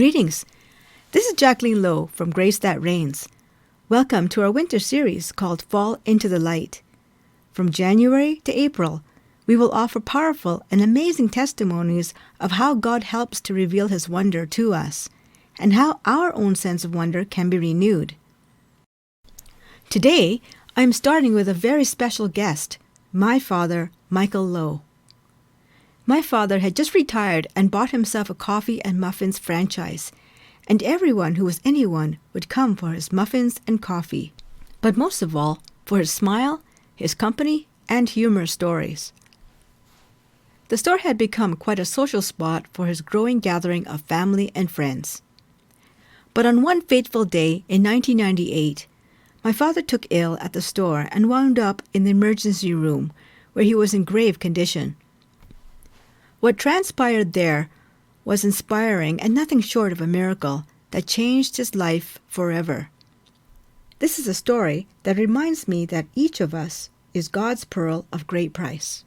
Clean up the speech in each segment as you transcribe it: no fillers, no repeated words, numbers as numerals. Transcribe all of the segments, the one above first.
Greetings. This is Jacqueline Loh from Grace That Reigns. Welcome to our winter series called Fall into the Light. From January to April, we will offer powerful and amazing testimonies of how God helps to reveal His wonder to us and how our own sense of wonder can be renewed. Today, I am starting with a very special guest, my father, Michael Loh. My father had just retired and bought himself a coffee and muffins franchise, and everyone who was anyone would come for his muffins and coffee, but most of all, for his smile, his company, and humorous stories. The store had become quite a social spot for his growing gathering of family and friends. But on one fateful day in 1998, my father took ill at the store and wound up in the emergency room, where he was in grave condition. What transpired there was inspiring and nothing short of a miracle that changed his life forever. This is a story that reminds me that each of us is God's pearl of great price.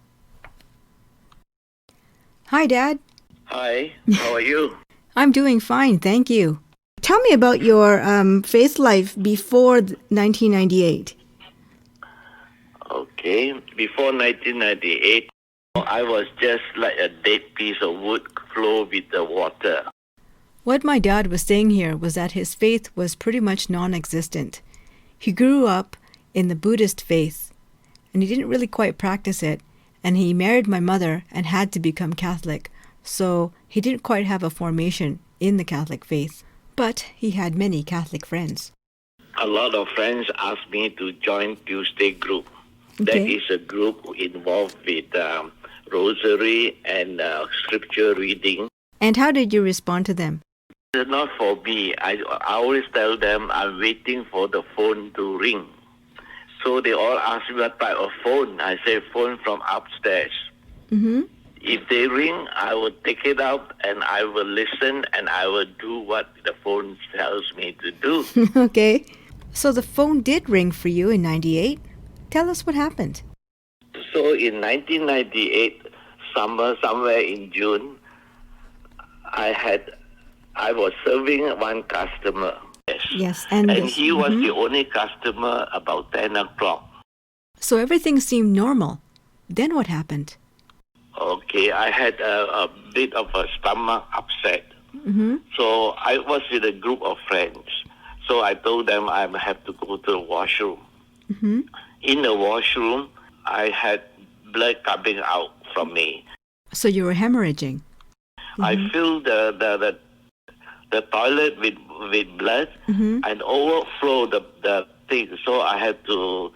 Hi, Dad. Hi, how are you? I'm doing fine, thank you. Tell me about your faith life before 1998. Okay, before 1998, I was just like a dead piece of wood flow with the water. What my dad was saying here was that his faith was pretty much non-existent. He grew up in the Buddhist faith, and he didn't really quite practice it, and he married my mother and had to become Catholic, so he didn't quite have a formation in the Catholic faith, but he had many Catholic friends. A lot of friends asked me to join Tuesday group. Okay. That is a group involved with rosary and scripture reading. And how did you respond to them? It's not for me. I always tell them I'm waiting for the phone to ring. So they all ask me what type of phone. I say phone from upstairs. Mm-hmm. If they ring, I will take it out and I will listen and I will do what the phone tells me to do. Okay. So the phone did ring for you in 98. Tell us what happened. So in 1998, somewhere in June, I was serving one customer. Yes, and he was the only customer about 10 o'clock. So everything seemed normal. Then what happened? Okay, I had a bit of a stomach upset. Mm-hmm. So I was with a group of friends. So I told them I have to go to the washroom. Mm-hmm. In the washroom, I had blood coming out from me. So you were hemorrhaging. Mm-hmm. I filled the toilet with blood and overflow the thing. So I had to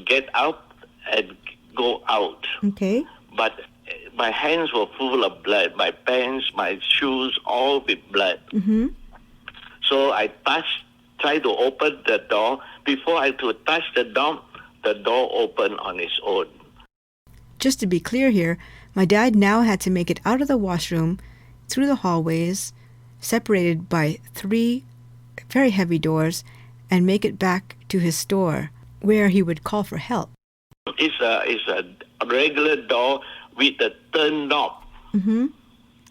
get up and go out. Okay. But my hands were full of blood. My pants, my shoes, all with blood. Mm-hmm. So I tried to open the door. Before I could touch the door opened on its own. Just to be clear here, my dad now had to make it out of the washroom, through the hallways, separated by 3 very heavy doors, and make it back to his store, where he would call for help. It's a regular door with a turn knob. Mm-hmm.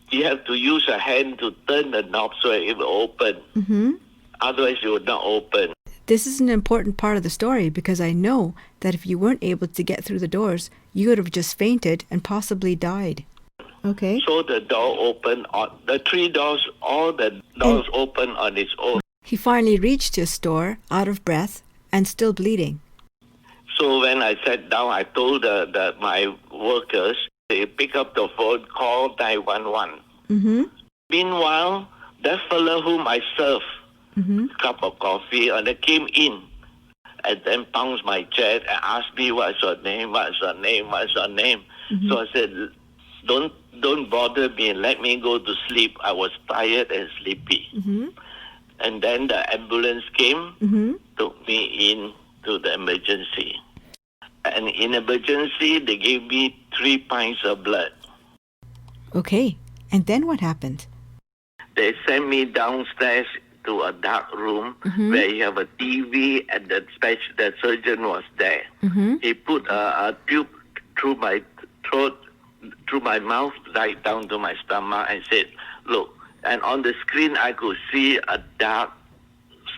You have to use a hand to turn the knob so it will open. Mm-hmm. Otherwise, it would not open. This is an important part of the story because I know that if you weren't able to get through the doors, you would have just fainted and possibly died. Okay. So the door opened, the 3 doors, all the doors opened on its own. He finally reached his store, out of breath and still bleeding. So when I sat down, I told my workers, they pick up the phone, call 911. Mm-hmm. Meanwhile, that fellow whom I served a cup of coffee, and they came in and then pounced my chest and asked me, what's your name, what's your name, what's your name? Mm-hmm. So I said, don't bother me, let me go to sleep. I was tired and sleepy. Mm-hmm. And then the ambulance came, took me in to the emergency. And in emergency, they gave me 3 pints of blood. Okay, and then what happened? They sent me downstairs to a dark room where you have a TV and the surgeon was there. Mm-hmm. He put a tube through my throat, through my mouth, right down to my stomach and said, look, And on the screen, I could see a dark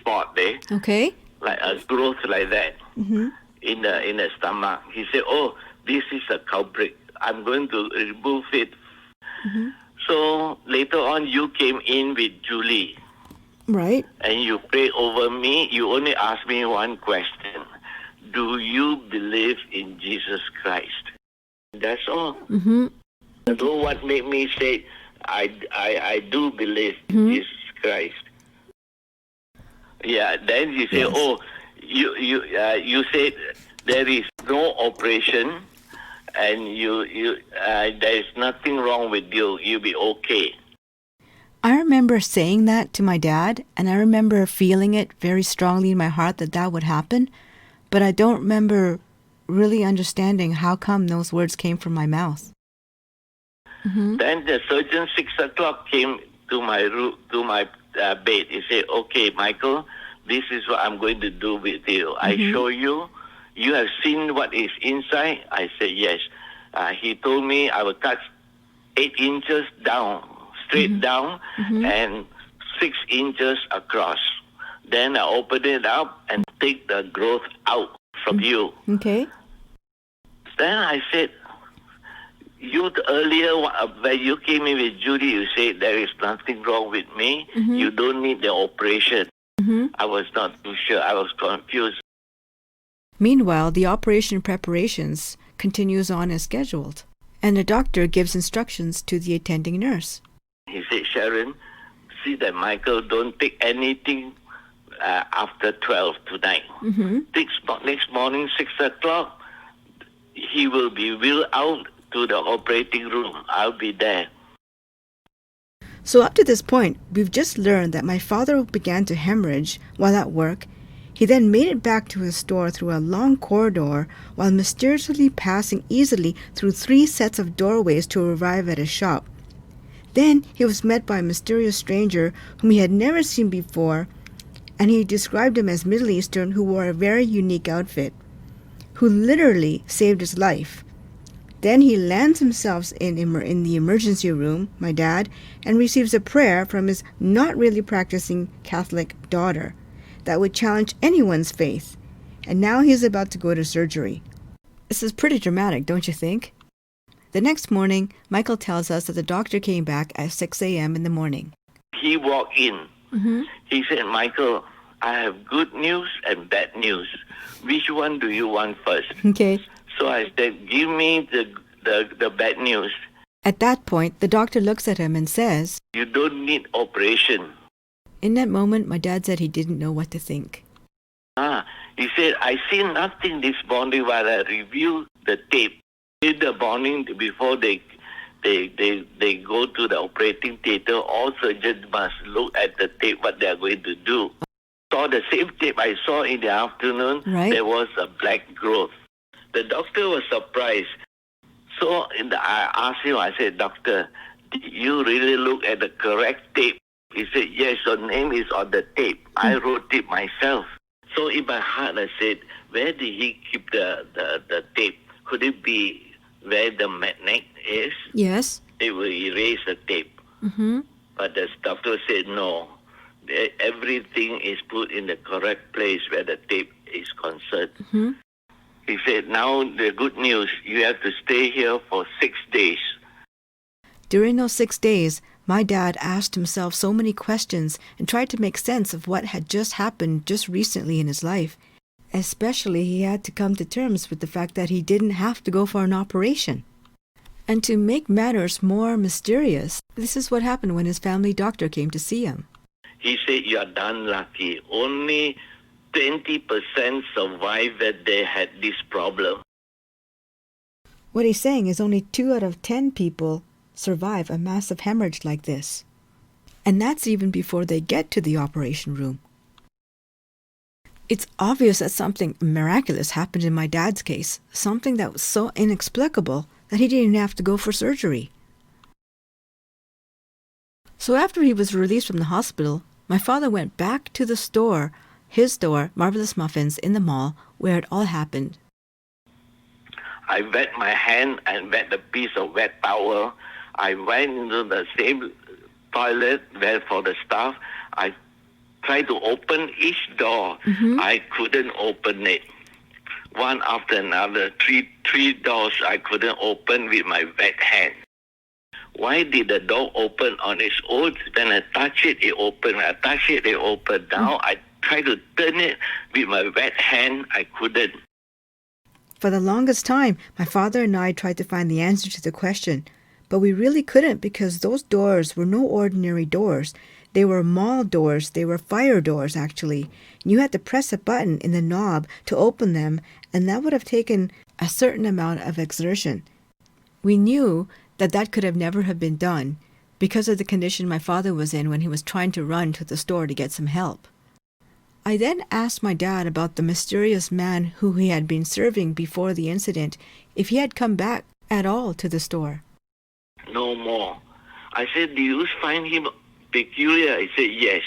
spot there, Okay. like a growth like that in the stomach. He said, "Oh, this is a culprit. I'm going to remove it." So later on, you came in with Julie, Right. and you prayed over me. You only asked me one question: do you believe in Jesus Christ? That's all. That's all what made me say, I do believe in Jesus Christ. Yeah. Then you say, Yes. "Oh, you said there is no operation, and there is nothing wrong with you. You'll be okay." I remember saying that to my dad, and I remember feeling it very strongly in my heart that that would happen, but I don't remember really understanding how come those words came from my mouth. Then the surgeon 6 o'clock came to my room, to my bed. He said, "Okay, Michael, this is what I'm going to do with you. I show you. You have seen what is inside." I said, "Yes." He told me I will cut 8 inches down, straight down, and 6 inches across. Then I open it up and take the growth out from you. Okay. Then I said, "You earlier, when you came in with Judy, you said there is nothing wrong with me. You don't need the operation." I was not too sure. I was confused. Meanwhile, the operation preparations continues on as scheduled, and the doctor gives instructions to the attending nurse. He said, "Sharon, see that Michael don't take anything after 12 tonight. Next morning, 6 o'clock, he will be wheeled out to the operating room. I'll be there." So up to this point, we've just learned that my father began to hemorrhage while at work. He then made it back to his store through a long corridor while mysteriously passing easily through 3 sets of doorways to arrive at his shop. Then he was met by a mysterious stranger whom he had never seen before, and he described him as Middle Eastern, who wore a very unique outfit, who literally saved his life. Then he lands himself in the emergency room, my dad, and receives a prayer from his not really practicing Catholic daughter that would challenge anyone's faith. And now he's about to go to surgery. This is pretty dramatic, don't you think? The next morning, Michael tells us that the doctor came back at 6 a.m. in the morning. He walked in. He said, "Michael, I have good news and bad news. Which one do you want first?" Okay. So I said, "Give me the bad news. At that point, the doctor looks at him and says, You don't need operation." in that moment, my dad said he didn't know what to think. He said, "I see nothing this morning while I review the tape. Did the morning before they go to the operating theater, all surgeons must look at the tape, what they are going to do. Saw the same tape I saw in the afternoon, Right. There was a black growth." The doctor was surprised. So I asked him, I said, "Doctor, did you really look at the correct tape?" He said, "Yes, your name is on the tape. I wrote it myself." So in my heart, I said, where did he keep the tape? Could it be where the magnet is? Yes. It will erase the tape. But the doctor said, no. Everything is put in the correct place where the tape is concerned. He said, "Now the good news, you have to stay here for 6 days." During those 6 days, my dad asked himself so many questions and tried to make sense of what had just happened just recently in his life. Especially, he had to come to terms with the fact that he didn't have to go for an operation. And to make matters more mysterious, this is what happened when his family doctor came to see him. He said, "You are done lucky. Only 20% survived that they had this problem." What he's saying is only 2 out of 10 people survive a massive hemorrhage like this. And that's even before they get to the operation room. It's obvious that something miraculous happened in my dad's case, something that was so inexplicable that he didn't even have to go for surgery. So after he was released from the hospital, my father went back to the store, his store, Marvelous Muffins, in the mall, where it all happened. I wet my hand and wet a piece of wet towel. I went into the same toilet where for the staff. I tried to open each door. I couldn't open it. One after another, three doors I couldn't open with my wet hand. Why did the door open on its own? When I touch it, it opened. When I touch it, it opened. Now I try to turn it with my wet hand. I couldn't. For the longest time, my father and I tried to find the answer to the question, but we really couldn't because those doors were no ordinary doors. They were mall doors. They were fire doors, actually. You had to press a button in the knob to open them, and that would have taken a certain amount of exertion. We knew that could have never have been done because of the condition my father was in when he was trying to run to the store to get some help. I then asked my dad about the mysterious man who he had been serving before the incident, if he had come back at all to the store. No more. I said, do you find him peculiar? He said, yes.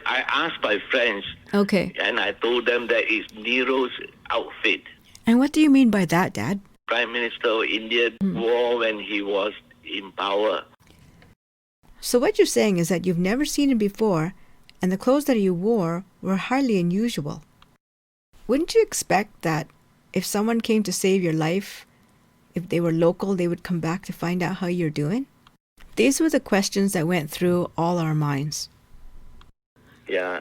I asked my friends, Okay. and I told them that it's Nero's outfit. And what do you mean by that, Dad? Prime Minister of India wore when he was in power. So what you're saying is that you've never seen him before, and the clothes that he wore were highly unusual. Wouldn't you expect that if someone came to save your life, if they were local, they would come back to find out how you're doing? These were the questions that went through all our minds. Yeah,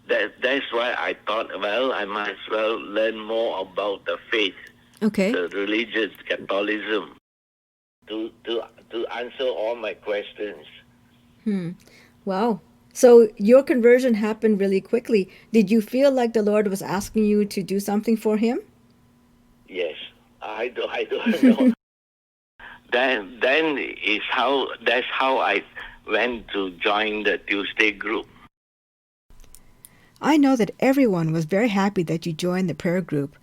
that's why I thought, well, I might as well learn more about the faith, Okay. the religion, Catholicism, to answer all my questions. Wow. So your conversion happened really quickly. Did you feel like the Lord was asking you to do something for him? Yes, I don't know. Then that's how I went to join the Tuesday group. I know that everyone was very happy that you joined the prayer group.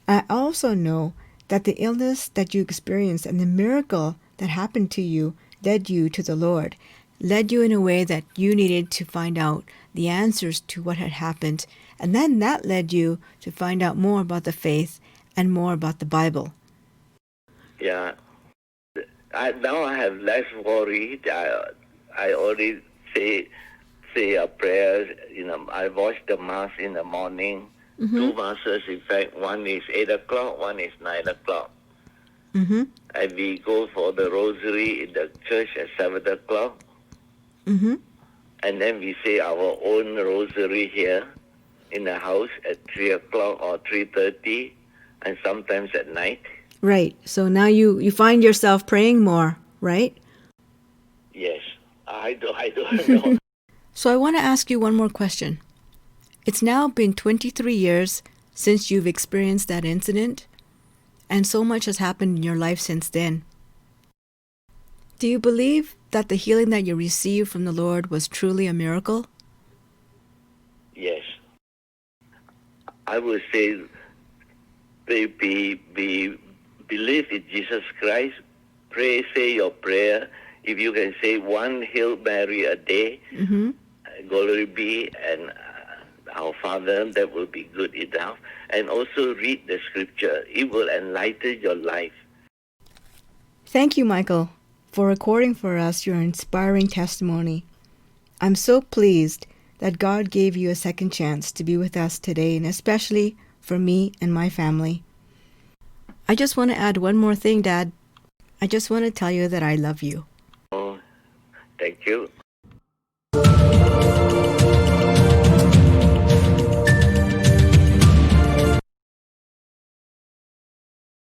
I also know that the illness that you experienced and the miracle that happened to you led you to the Lord, led you in a way that you needed to find out the answers to what had happened, and then that led you to find out more about the faith and more about the Bible. Yeah. Now I have less worry. I already say a prayer. I watch the mass in the morning. Two masses, in fact. One is 8 o'clock, one is 9 o'clock. And we go for the rosary in the church at 7 o'clock. And then we say our own rosary here in the house at 3 o'clock or 3:30, and sometimes at night. Right. So now you find yourself praying more, right? Yes. I don't know. So I want to ask you one more question. It's now been 23 years since you've experienced that incident, and so much has happened in your life since then. Do you believe that the healing that you received from the Lord was truly a miracle? Yes. I would say believe in Jesus Christ, pray, say your prayer. If you can say one Hail Mary a day, glory be, and our Father, that will be good enough. And also read the scripture. It will enlighten your life. Thank you, Michael, for recording for us your inspiring testimony. I'm so pleased that God gave you a second chance to be with us today, and especially for me and my family. I just want to add one more thing, Dad. I just want to tell you that I love you. Oh, thank you.